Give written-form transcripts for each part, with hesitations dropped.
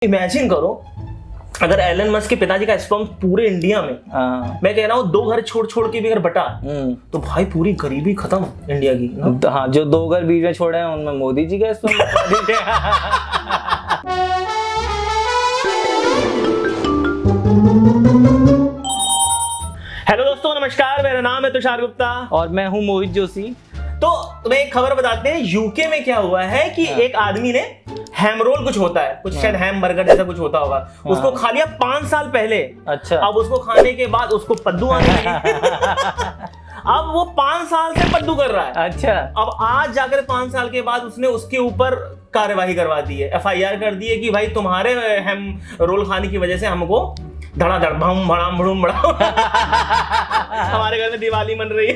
Imagine करो अगर Elon Musk के पिताजी का स्पर्म पूरे इंडिया में मैं कह रहा हूँ 2 घर छोड़ छोड़ के भी अगर बटा तो भाई पूरी गरीबी खत्म इंडिया की ना? हाँ, जो 2 घर बीच में छोड़े हैं उनमें मोदी जी का स्पर्म बता दीजिए। हेलो दोस्तों, नमस्कार। मेरा नाम है तुषार गुप्ता और मैं हूँ मोहित जोशी। तो तुम्हें एक खबर बताते हैं। यूके में क्या हुआ है कि एक आदमी ने हैम रोल कुछ होता है, कुछ शायद हैम बर्गर जैसा कुछ होता होगा, उसको खा लिया 5 साल पहले। अच्छा। अब उसको खाने के बाद उसको पद्दू आने लगी। अब वो 5 साल से पद्दू कर रहा है। अच्छा। अब आज जाकर 5 साल के बाद उसने उसके ऊपर कार्यवाही करवा दी है, FIR कर दी है कि भाई तुम्हारे हैम रोल खाने की वजह से हमको धड़ाधड़ भम भड़ाम भड़ूम बड़ा हमारे घर में दिवाली मन रही है।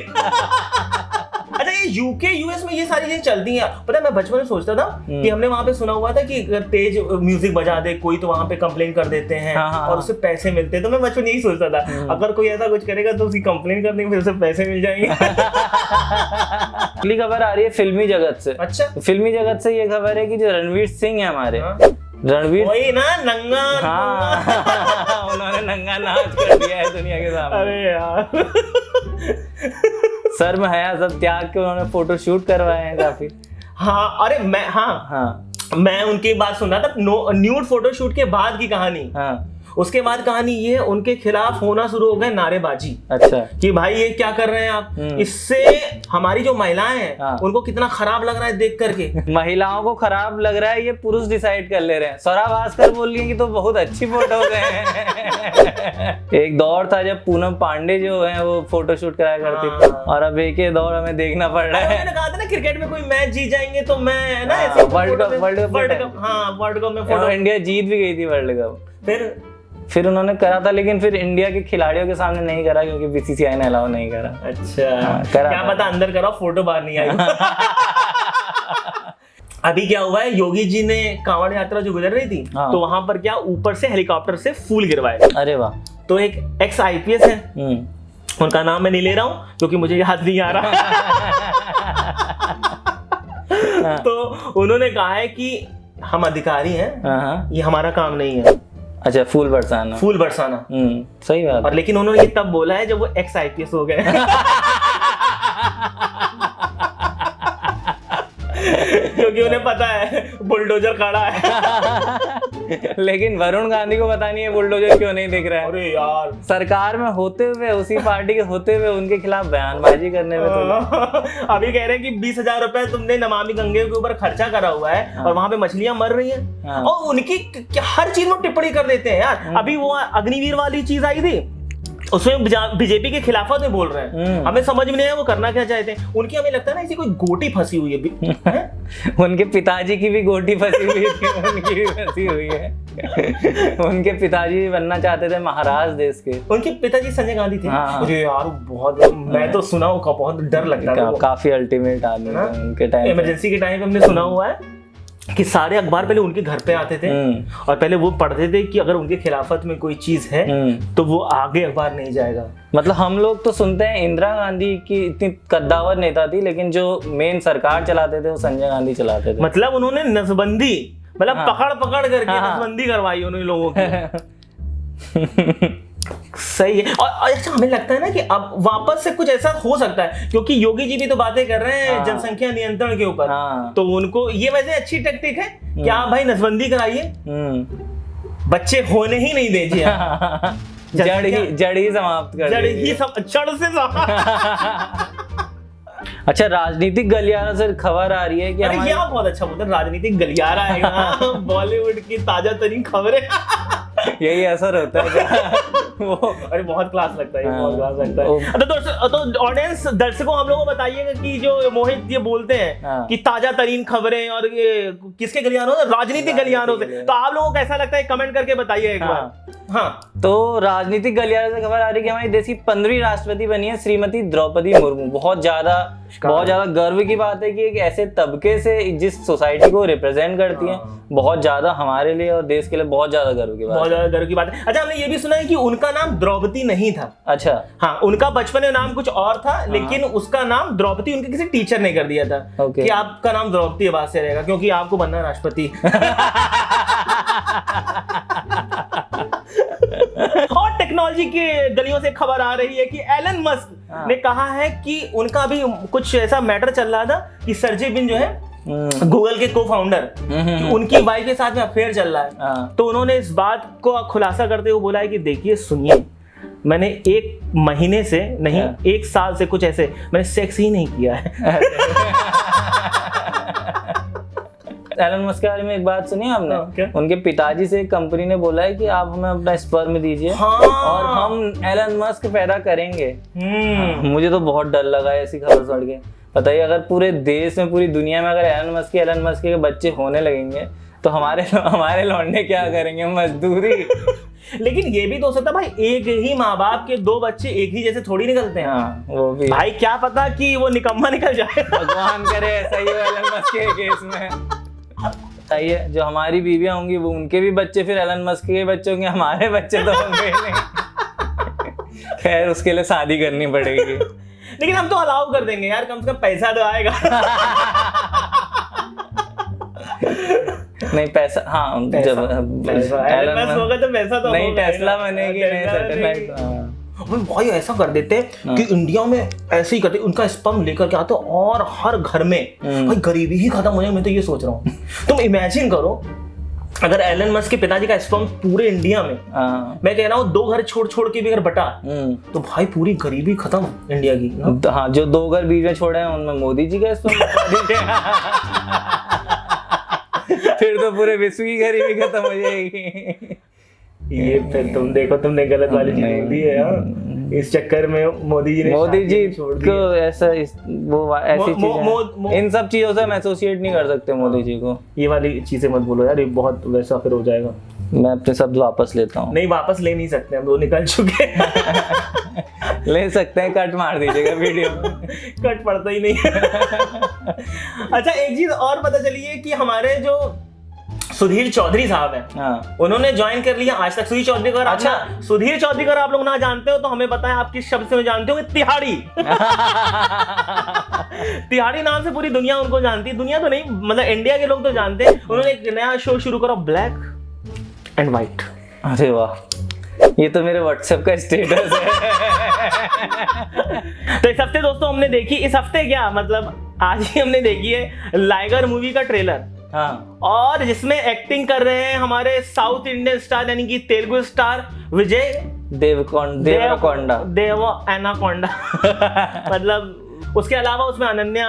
अच्छा, ये यूके यूएस में ये सारी चीजें चलती हैं। पता है, मैं बचपन में सोचता था कि हमने वहां पे सुना हुआ था कि अगर तेज म्यूजिक बजा दे कोई तो वहां पे कंप्लेन कर देते हैं और उससे पैसे मिलते हैं। तो मैं बचपन यही सोचता था अगर कोई ऐसा कुछ करेगा तो उसकी कंप्लेन कर देंगे, फिर उसे पैसे मिल जाएंगे। अगली खबर आ रही है फिल्मी जगत से। अच्छा। फिल्मी जगत से ये खबर है कि जो रणवीर सिंह है हमारे, रणवीर वही ना नंगा। हाँ, उन्होंने नंगा नाच कर दिया है दुनिया के सामने। अरे यार, शर्म हया सब त्याग के उन्होंने फोटो शूट करवाए हैं काफी। हाँ, अरे मैं उनकी बात सुन रहा था, न्यूड फोटो शूट के बाद की कहानी। हाँ। उसके बाद कहानी ये उनके खिलाफ होना शुरू हो गए नारेबाजी। अच्छा। कि भाई ये क्या कर रहे हैं आप, इससे हमारी जो महिलाएं हैं उनको कितना खराब लग रहा है देख करके। महिलाओं को खराब लग रहा है ये पुरुष डिसाइड कर ले रहे हैं। स्वरा भास्कर बोल रही है कि तो बहुत अच्छी फोटोज हैं। एक दौर था जब पूनम पांडे जो है वो फोटो शूट कराया करती थी, और अब एक ही दौर हमें देखना पड़ रहा है। मैंने कहा था ना, क्रिकेट में कोई मैच जीत जाएंगे तो मैं ना वर्ल्ड कप में फोटो। इंडिया जीत भी गई थी वर्ल्ड कप। फिर उन्होंने करा था, लेकिन फिर इंडिया के खिलाड़ियों के सामने नहीं करा क्योंकि BCCI ने अलाउ नहीं करा। अच्छा। क्या पता अंदर करा, फोटो बाहर नहीं आई। अभी क्या हुआ है, योगी जी ने कांवड़ यात्रा जो गुजर रही थी तो वहां पर क्या ऊपर से हेलीकॉप्टर से फूल गिरवाए। अरे वाह। तो एक एक्स IPS है, उनका नाम मैं नहीं ले रहा हूँ क्योंकि मुझे याद नहीं आ रहा। तो उन्होंने कहा है कि हम अधिकारी हैं, ये हमारा काम नहीं है। अच्छा, फूल बरसाना। सही बात। और लेकिन उन्होंने ये तब बोला है जब वो एक्स IPS हो गए। क्योंकि उन्हें पता है बुलडोजर खड़ा है। लेकिन वरुण गांधी को पता नहीं है बुलडोजर क्यों नहीं दिख रहा है। अरे यार, सरकार में होते हुए, उसी पार्टी के होते हुए उनके खिलाफ बयानबाजी करने में तो अभी कह रहे हैं कि 20,000 रुपए तुमने नमामि गंगे के ऊपर खर्चा करा हुआ है और वहां पे मछलियां मर रही हैं और उनकी हर चीज में टिप्पणी कर देते हैं यार। अभी वो अग्निवीर वाली चीज आई थी, उसमें बीजेपी के खिलाफत में बोल रहे हैं। हमें समझ में नहीं आया वो करना क्या चाहते हैं। उनकी हमें लगता है ना ऐसी कोई गोटी फंसी हुई है। उनके पिताजी की भी गोटी फंसी हुई थी, उनकी भी फंसी हुई है। उनके पिताजी भी बनना चाहते थे महाराज देश के। उनके पिताजी संजय गांधी थे। अरे यार बहुत, मैं तो सुना वो बहुत डर लगता था। काफी अल्टीमेट आदमी थे उनके टाइम। इमरजेंसी के टाइम पे हमने सुना हुआ है कि सारे अखबार पहले उनके घर पे आते थे और पहले वो पढ़ते थे कि अगर उनके खिलाफत में कोई चीज है तो वो आगे अखबार नहीं जाएगा। मतलब हम लोग तो सुनते हैं इंदिरा गांधी की इतनी कद्दावर नेता थी, लेकिन जो मेन सरकार चलाते थे वो संजय गांधी चलाते थे। मतलब उन्होंने नसबंदी, मतलब पकड़ पकड़ करके नसबंदी करवाई उन्होंने लोगों की। सही है। और अच्छा, हमें लगता है ना कि अब वापस से कुछ ऐसा हो सकता है क्योंकि योगी जी भी तो बातें कर रहे हैं जनसंख्या नियंत्रण के ऊपर। तो उनको ये वैसे अच्छी टेक्निक है कि आप भाई नसबंदी कराइए, बच्चे होने ही नहीं दीजिए। जड़ ही समाप्त कर, जड़ से अच्छा, राजनीतिक गलियारा से खबर आ रही है कि अरे ये बहुत अच्छा बोलते हैं, राजनीतिक गलियारा है। बॉलीवुड की ताजा तरीन खबरें। यही असर होता है वो। अरे बहुत क्लास लगता है, बहुत क्लास लगता है। तो ऑडियंस दर्शकों हम लोगों को बताइएगा कि जो मोहित ये बोलते हैं कि ताजा तरीन खबरें और ये किसके गलियारों से, राजनीतिक गलियारों से, तो आप लोगों को कैसा लगता है कमेंट करके बताइए एक बार। तो राजनीतिक गलियारे से खबर आ रही है कि हमारी देश की 15वीं राष्ट्रपति बनी है श्रीमती द्रौपदी मुर्मू। बहुत ज्यादा गर्व की बात है कि एक ऐसे तबके से जिस सोसाइटी को रिप्रेजेंट करती है, बहुत ज्यादा हमारे लिए और देश के लिए बहुत ज्यादा गर्व की बात है। बहुत ज्यादा गर्व की बात है। अच्छा, हमने ये भी सुना है कि उनका नाम द्रौपदी नहीं था। अच्छा। हाँ, उनका बचपन में नाम कुछ और था, लेकिन उसका नाम द्रौपदी उनके किसी टीचर ने कर दिया था कि आपका नाम द्रौपदी आवाज से रहेगा क्योंकि आपको बनना है राष्ट्रपति। और टेक्नोलॉजी के गलियों से खबर आ रही है कि एलन मस्क ने कहा है कि उनका भी कुछ ऐसा मैटर चल रहा था कि सर्जी बिन जो है गूगल के को फाउंडर, उनकी वाइफ के साथ में अफेयर चल रहा है। तो उन्होंने इस बात को खुलासा करते हुए बोला है कि देखिए सुनिए, मैंने 1 महीने से नहीं 1 साल से कुछ ऐसे मैंने सेक्स ही नहीं किया है। एलन मस्क के बारे में एक बात सुनी आपने? उनके पिताजी से एक कंपनी ने बोला है कि आप हमें अपना स्पर्म दीजिए और हम एलन मस्क पैदा करेंगे। मुझे तो बहुत डर लगा है ऐसी खबर सुन के। बताइए, अगर पूरे देश में, पूरी दुनिया में अगर एलन मस्क के बच्चे होने लगेंगे तो हमारे लौंडे क्या करेंगे? मजदूरी। लेकिन ये भी तो हो सकता है भाई, एक ही माँ बाप के 2 बच्चे एक ही जैसे थोड़ी निकलते हैं। हाँ, वो भी भाई, क्या पता कि वो निकम्मा निकल जाए। भगवान करे ऐसा ही हो एलन मस्क के केस में। बताइए, जो हमारी बीवियां होंगी वो उनके भी बच्चे फिर एलन मस्क के बच्चे होंगे, हमारे बच्चे तो होंगे ही नहीं। खैर, उसके लिए शादी करनी पड़ेगी। लेकिन हम तो अलाउ कर देंगे यार, कम से कम पैसा तो आएगा। नहीं पैसा, हाँ, जब एलन मस्क होगा तो पैसा तो नहीं, टेस्ला बनेगी, नहीं सैटेलाइट। भाई ऐसा कर देते कि इंडिया में ऐसे ही करते, उनका स्पर्म लेकर के आते और हर घर में भाई गरीबी ही खत्म हो जाए। मैं तो ये सोच रहा हूँ, तुम इमेजिन करो अगर एलन मस्क के पिताजी का स्पर्म पूरे इंडिया में, मैं कह रहा हूँ 2 घर छोड़ छोड़ के भी अगर बटा तो भाई पूरी गरीबी खत्म इंडिया की ना? हाँ, जो 2 घर बीच में छोड़े हैं उनमें मोदी जी का स्पर्म फिर तो पूरे विश्व की गरीबी खत्म हो जाएगी। ये फिर तुम देखो, तुमने गलत वाली चीज बोल दी है यार। इस चक्कर में मोदी जी को ऐसा वो ऐसी चीजें, इन सब चीजों से हम एसोसिएट नहीं कर सकते मोदी जी को। ये वाली चीजें मत बोलो यार, ये बहुत वैसा फिर हो जाएगा। मैं अपने शब्द वापस लेता हूँ। नहीं, वापस ले नहीं सकते, हम 2 निकल चुके। ले सकते हैं, कट मार दीजिएगा वीडियो में। कट पड़ता ही नहीं। अच्छा, एक चीज और पता चली है कि हमारे जो सुधीर चौधरी साहब हैं, उन्होंने ज्वाइन कर लिया आज तक। सुधीर चौधरी को, अच्छा, सुधीर चौधरी को आप लोग ना जानते हो तो हमें बताएं, आप किस शब्द से जानते हो? तिहाड़ी। तिहाड़ी नाम से पूरी दुनिया उनको जानती है। दुनिया तो नहीं, मतलब इंडिया के लोग तो जानते हैं। उन्होंने एक नया शो शुरू करा, ब्लैक एंड व्हाइट। अरे वाह, ये तो मेरे व्हाट्सएप का स्टेटस है। तो इस हफ्ते दोस्तों हमने देखी, इस हफ्ते क्या मतलब आज ही हमने देखी है लाइगर मूवी का ट्रेलर। हाँ, और जिसमें एक्टिंग कर रहे हैं हमारे साउथ इंडियन स्टार यानी कि तेलुगु स्टार विजय देवरकोंडा। मतलब उसके अलावा उसमें अनन्या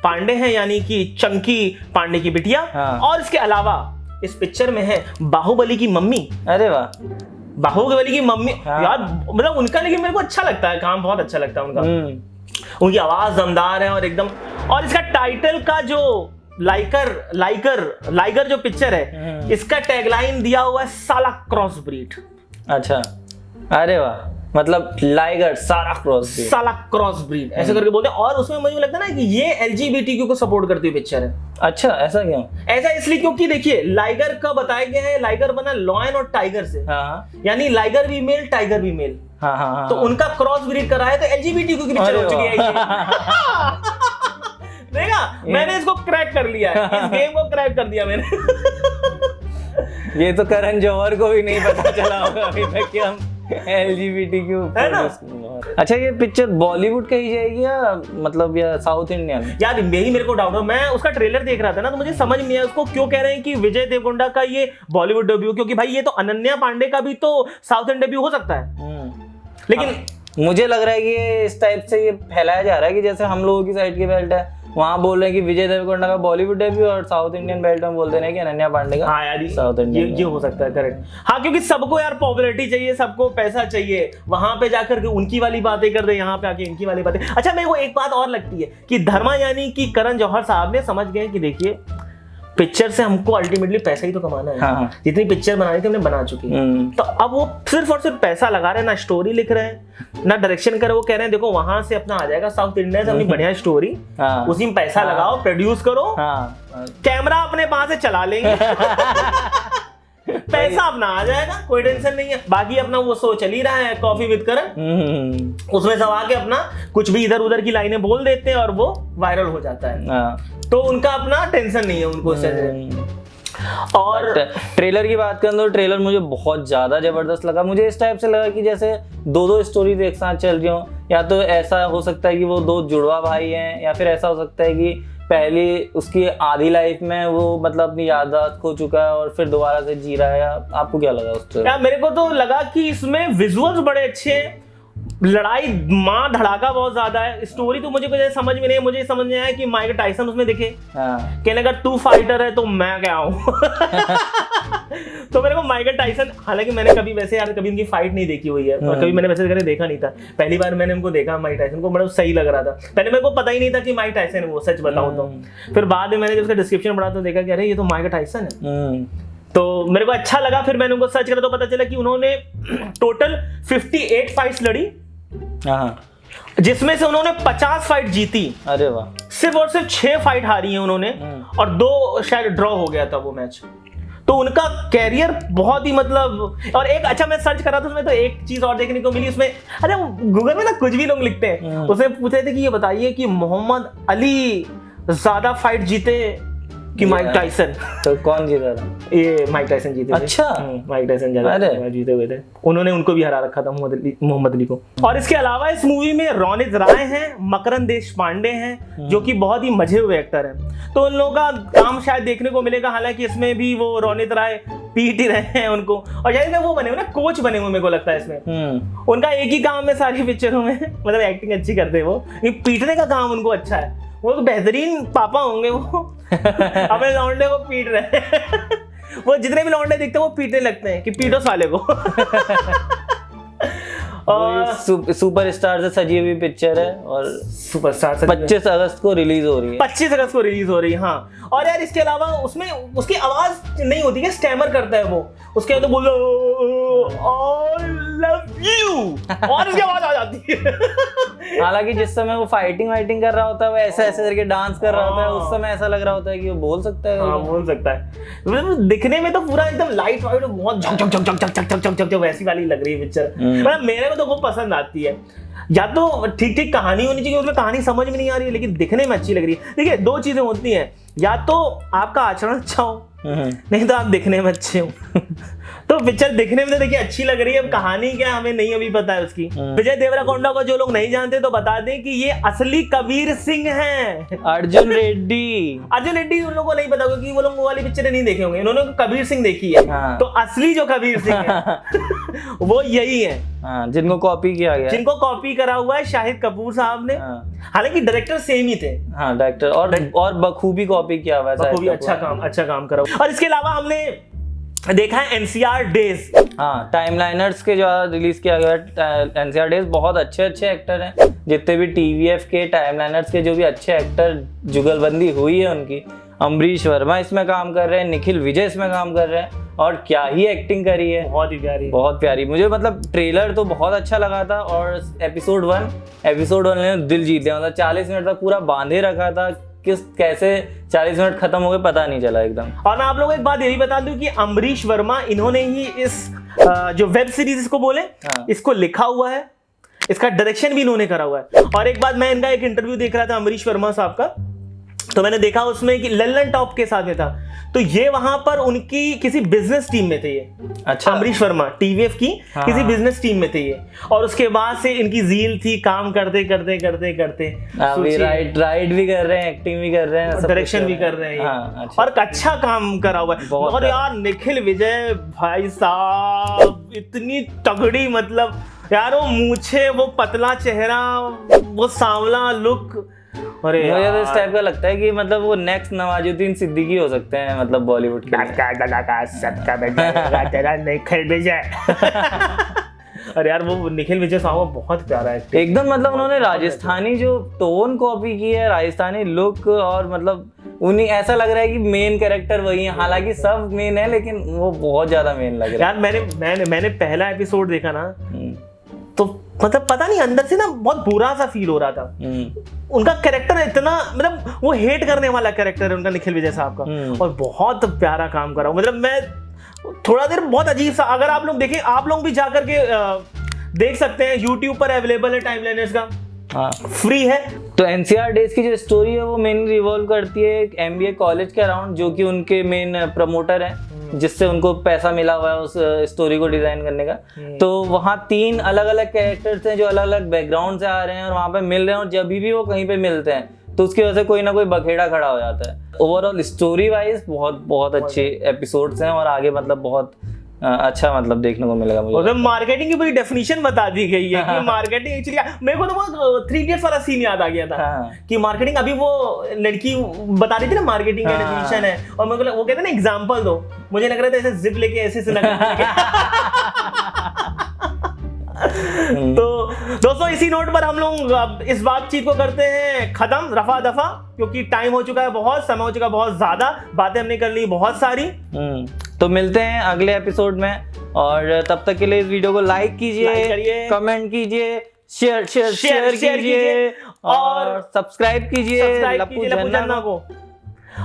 पांडे हैं यानी कि चंकी पांडे की बिटिया। हाँ। और इसके अलावा इस पिक्चर में है बाहुबली की मम्मी। अरे वाह, बाहुबली की मम्मी। हाँ। यार मतलब उनका, लेकिन मेरे को अच्छा लगता है, काम बहुत अच्छा लगता है उनका। उनकी आवाज दमदार है और एकदम। और इसका टाइटल का जो लाइगर जो पिक्चर है, इसका टैगलाइन दिया हुआ है साला क्रॉस ब्रीड। अच्छा, अरे वाह, मतलब लाइगर साला क्रॉस ब्रीड ऐसे करके बोलते हैं। और उसमें मुझे लगता है ना कि ये एलजीबीटीक्यू को सपोर्ट करती हुई पिक्चर है। अच्छा, ऐसा क्यों? ऐसा इसलिए क्योंकि देखिए, लाइगर का बताया गया है, लाइगर बना लॉयन और टाइगर से। हाँ। यानी लाइगर भी मेल, टाइगर भी मेल। हाँ। तो उनका क्रॉस ब्रीड करा है, तो एलजीबीटीक्यू की पिक्चर हो चुकी है। देखा, मैंने इसको क्रैक कर लिया है, इस गेम को क्रैक कर दिया मैंने। ये तो करण जौहर को भी नहीं पता चला होगा अभी तक कि हम एलजीबीटीक्यू है ना। अच्छा, ये पिक्चर बॉलीवुड कही जाएगी या मतलब या साउथ इंडियन? यार यही मेरे को डाउट है। मैं उसका ट्रेलर देख रहा था ना, तो मुझे समझ नहीं आया उसको क्यों कह रहे हैं कि विजय देवरकोंडा का ये बॉलीवुड डेब्यू, क्योंकि भाई ये तो अनन्या पांडे का भी तो साउथ इंडियन डेब्यू हो सकता है। लेकिन मुझे लग रहा है कि ये इस टाइप से ये फैलाया जा रहा है कि जैसे हम लोगों की साइड की बेल्ट है, वहाँ बोल रहे हैं कि विजय देवरकोंडा का बॉलीवुड डेब्यू, और साउथ इंडियन बेल्ट में बोलते हैं कि अनन्या पांडे का। हाँ यार, साउथ इंडियन ये हो सकता है, करेक्ट। हाँ, क्योंकि सबको यार पॉपुलैरिटी चाहिए, सबको पैसा चाहिए, वहां पे जाकर के उनकी वाली बातें कर दे, यहाँ पे आके इनकी वाली बातें। अच्छा, मेरे को एक बात और लगती है कि धर्मा यानी कि करण जौहर साहब ने समझ गए कि देखिए, पिक्चर से हमको अल्टीमेटली पैसा ही तो कमाना है। हाँ। जितनी पिक्चर बनानी थी हमने बना चुकी है, तो अब वो सिर्फ और सिर्फ पैसा लगा रहे हैं, ना स्टोरी लिख रहे हैं ना डायरेक्शन कर रहे। वो कह रहे हैं देखो वहां से अपना आ जाएगा साउथ इंडिया से अपनी बढ़िया स्टोरी। हाँ। उसी में पैसा लगाओ, प्रोड्यूस करो। हाँ। कैमरा अपने पास से चला लेंगे। पैसा अपना आ जाएगा, कोई टेंशन नहीं है। बाकी अपना वो शो चल ही रहा है, कॉफी विद करण, उसमें सब आके अपना कुछ भी इधर उधर की लाइनें बोल देते हैं और वो वायरल हो जाता है। तो उनका अपना टेंशन नहीं है उनको। और ट्रेलर की बात करें तो ट्रेलर मुझे बहुत ज्यादा जबरदस्त लगा। मुझे इस टाइप से लगा कि जैसे दो स्टोरीज एक साथ चल रही हो, या तो ऐसा हो सकता है कि वो 2 जुड़वा भाई हैं, या फिर ऐसा हो सकता है कि पहली उसकी आधी लाइफ में वो मतलब अपनी याददाश्त खो चुका है और फिर दोबारा से जी रहा है। आपको क्या लगा उस ट्रेलर? यार मेरे को तो लगा कि इसमें विजुअल्स बड़े अच्छे हैं, लड़ाई माँ धड़ाका बहुत ज्यादा है। स्टोरी तो मुझे कुछ समझ में नहीं, मुझे समझ में आया कि माइकल टाइसन उसमें दिखे, कहने का तू फाइटर है तो मैं क्या हूँ। तो मेरे को माइकल टाइसन, हालांकि मैंने कभी वैसे यार कभी उनकी फाइट नहीं देखी हुई है और कभी मैंने वैसे कभी देखा नहीं था। पहली बार मैंने उनको देखा माइक टाइसन को, बड़ा सही लग रहा था। पहले मेरे को पता ही नहीं था कि माइक टाइसन है वो, सच बताऊं तो। फिर बाद में मैंने जब उसका डिस्क्रिप्शन पढ़ा तो देखा कि अरे ये तो माइकल टाइसन है। तो मेरे को अच्छा लगा। फिर मैंने उनको सर्च करा तो पता चला कि उन्होंने टोटल 58 फाइट्स लड़ी, जिसमें से उन्होंने 50 फाइट जीती। अरे वाह। सिर्फ और सिर्फ 6 फाइट हारी है उन्होंने और 2 शायद ड्रॉ हो गया था वो मैच। तो उनका कैरियर बहुत ही मतलब, और एक अच्छा मैं सर्च कर रहा था उसमें तो एक चीज और देखने को मिली उसमें। अरे गूगल में ना कुछ भी लोग लिखते हैं, उसने पूछ रहे थे कि ये बताइए कि मोहम्मद अली ज्यादा फाइट जीते कि माइक टाइसन। तो कौन जीता था? ये माइक टाइसन जीते। अच्छा। माइक टाइसन ज्यादा जीते हुए थे, उन्होंने उनको भी हरा रखा था, मोहम्मद अली को। और इसके अलावा इस मूवी में रोनित राय हैं, मकरन देशपांडे हैं, जो कि बहुत ही मजे हुए एक्टर हैं। तो उन लोगों का काम शायद देखने को मिलेगा। हालांकि इसमें भी वो रोनित राय पीट ही रहे हैं उनको, और शायद वो बने हुए ना कोच बने हुए, मेरे को लगता है इसमें उनका एक ही काम है सारी पिक्चरों में, मतलब एक्टिंग अच्छी करते हैं वो, पीटने का काम उनको अच्छा है। वो तो बेहतरीन पापा होंगे वो। अपने लौंडे को पीट रहे हैं। वो जितने भी लौंडे दिखते हैं वो पीटने लगते हैं कि पीटो साले को। और सुपरस्टार से सजी हुई पिक्चर है और सुपरस्टार 25 अगस्त को रिलीज हो रही है। 25 अगस्त को रिलीज हो रही है, हाँ। और यार इसके अलावा उसमें उसकी आवाज नहीं होती है, स्टैमर करता है वो, उसके तो बोलो आई लव यू और उसकी आवाज आ जाती है। हालांकि जिस समय वो फाइटिंग कर रहा होता है वो ऐसे ऐसे करके डांस कर रहा होता है, उस समय ऐसा लग रहा होता है कि वो बोल सकता है। हाँ बोल सकता है। मतलब दिखने में तो पूरा एकदम लाइट वाइट, बहुत झक झक झक झक झक झक झक वैसी वाली लग रही है पिक्चर। मतलब मेरे को तो बहुत पसंद आती है। या तो ठीक ठीक कहानी होनी चाहिए, उसमें कहानी समझ में नहीं आ रही है लेकिन दिखने में अच्छी लग रही है। देखिए 2 चीजें होती हैं, या तो आपका आचरण अच्छा हो, नहीं तो आप दिखने में अच्छे हो। तो पिक्चर दिखने में तो देखिए अच्छी लग रही है, अब कहानी क्या हमें नहीं अभी पता है उसकी। विजय देवरकोंडा को जो लोग नहीं जानते तो बता दें कि ये असली कबीर सिंह हैं। अर्जुन रेड्डी उन लोगों को नहीं पता क्योंकि वो लोग वो वाली पिक्चरें नहीं देखे होंगे, उन्होंने कबीर सिंह देखी है। तो असली जो कबीर सिंह है वो यही है, जिनको कॉपी किया गया, जिनको कॉपी करा हुआ है शाहिद कपूर साहब ने। हालांकि डायरेक्टर सेम ही थे, डायरेक्टर और बखूबी कॉपी किया हुआ है, बखूबी अच्छा काम करा। और इसके अलावा हमने देखा है एनसीआर डेज। हाँ, टाइमलाइनर्स के जो रिलीज किया गया एनसीआर डेज, बहुत अच्छे एक्टर हैं। जितने भी टीवीएफ के टाइमलाइनर्स के जो भी अच्छे एक्टर जुगलबंदी हुई है उनकी, अमरीश वर्मा इसमें काम कर रहे हैं, निखिल विजय इसमें काम कर रहे हैं, और क्या ही एक्टिंग करी है, बहुत प्यारी। मुझे मतलब ट्रेलर तो बहुत अच्छा लगा था, और एपिसोड 1 ने दिल जीत लिया। मतलब 40 मिनट तक पूरा बांधे रखा था, कैसे 40 मिनट खत्म हो गए पता नहीं चला एकदम। और मैं आप लोगों को एक बात ये भी बता दूं कि अमरीश वर्मा इन्होंने ही इस जो वेब सीरीज इसको बोले, इसको लिखा हुआ है, इसका डायरेक्शन भी इन्होंने करा हुआ है। और एक बात, मैं इनका एक इंटरव्यू देख रहा था अमरीश वर्मा साहब का, तो मैंने देखा उसमें कि लल्लन टॉप के साथ में था, तो ये वहां पर उनकी किसी बिजनेस टीम में थे ये। अच्छा। अमरीश वर्मा टीवीएफ की किसी बिजनेस टीम में थे ये, और उसके बाद से इनकी जील थी, काम करते राइट भी कर रहे हैं, एक्टिंग भी कर रहे हैं, डायरेक्शन भी कर रहे हैं। अच्छा। और अच्छा काम करा हुआ है। और यार निखिल विजय भाई साहब इतनी तगड़ी, मतलब यार वो मूछे, वो पतला चेहरा, वो सांवला लुक, मुझे तो इस टाइप का लगता है कि मतलब वो नेक्स्ट नवाजुद्दीन सिद्दीकी हो सकते हैं, मतलब बॉलीवुड के अरे यार वो निखिल विजय साहब बहुत प्यारा है एकदम। मतलब उन्होंने राजस्थानी जो टोन कॉपी की है, राजस्थानी लुक, और मतलब उन्हें ऐसा लग रहा है कि मेन कैरेक्टर वही है। हालांकि सब मेन है लेकिन वो बहुत ज्यादा मेन लग रहा है। यार मैंने पहला एपिसोड देखा ना, तो मतलब पता नहीं अंदर से ना बहुत बुरा सा फील हो रहा था। उनका कैरेक्टर इतना, मतलब वो हेट करने वाला कैरेक्टर है उनका, निखिल विजय साहब का, और बहुत प्यारा काम कर रहा हूँ। मतलब मैं थोड़ा देर बहुत अजीब सा, अगर आप लोग देखें, आप लोग भी जाकर के देख सकते हैं, YouTube पर अवेलेबल है टाइमलाइनर्स का, फ्री है। तो एनसीआर डेज की जो स्टोरी है वो मेनली रिवॉल्व करती है एक एमबीए कॉलेज के अराउंड, जो कि उनके मेन प्रमोटर हैं, जिससे उनको पैसा मिला हुआ है उस स्टोरी को डिजाइन करने का। तो वहाँ 3 अलग अलग कैरेक्टर्स हैं जो अलग अलग बैकग्राउंड से आ रहे हैं और वहाँ पे मिल रहे हैं, और जब भी वो कहीं पे मिलते हैं तो उसकी वजह से कोई ना कोई बखेड़ा खड़ा हो जाता है। ओवरऑल स्टोरी वाइज बहुत बहुत अच्छे एपिसोड्स हैं, और आगे मतलब बहुत अच्छा मतलब देखने को मिलेगा मुझे। और मार्केटिंग की पूरी डेफिनेशन बता दी गई है कि मार्केटिंग एक्चुअली, मेरे को तो वो 3 इडियट्स वाला सीन याद आ गया था। हाँ। कि मार्केटिंग, अभी वो लड़की बता रही थी ना मार्केटिंग का डेफिनेशन है, और मेरे को वो कहते हैं ना एग्जांपल दो, मुझे लग रहा था ऐसे जिप लेके ऐसे से तो दोस्तों इसी नोट पर हम लोग अब इस बातचीत को करते हैं खत्म, रफा दफा, क्योंकि टाइम हो चुका है बहुत, समय हो चुका है बहुत ज्यादा, बातें हमने कर ली बहुत सारी। तो मिलते हैं अगले एपिसोड में, और तब तक के लिए इस वीडियो को लाइक कीजिए, कमेंट कीजिए, शेयर कीजिए और सब्सक्राइब कीजिए लप्पू झन्ना को।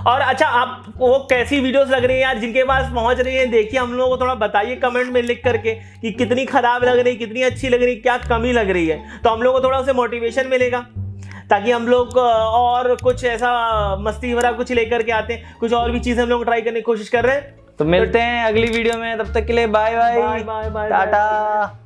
और अच्छा, आप वो कैसी वीडियोस लग रही है यार, जिनके पास पहुंच रही है, देखिए हम लोगों को थोड़ा बताइए कमेंट में लिख करके कि कितनी खराब लग रही, कितनी अच्छी लग रही, क्या कमी लग रही है, तो हम लोगों को थोड़ा उसे मोटिवेशन मिलेगा, ताकि हम लोग और कुछ ऐसा मस्ती भरा कुछ लेकर के आते हैं, कुछ और भी चीजें हम लोग ट्राई करने की कोशिश कर रहे हैं। तो मिलते हैं अगली वीडियो में, तब तक के लिए bye bye, bye bye, Tata.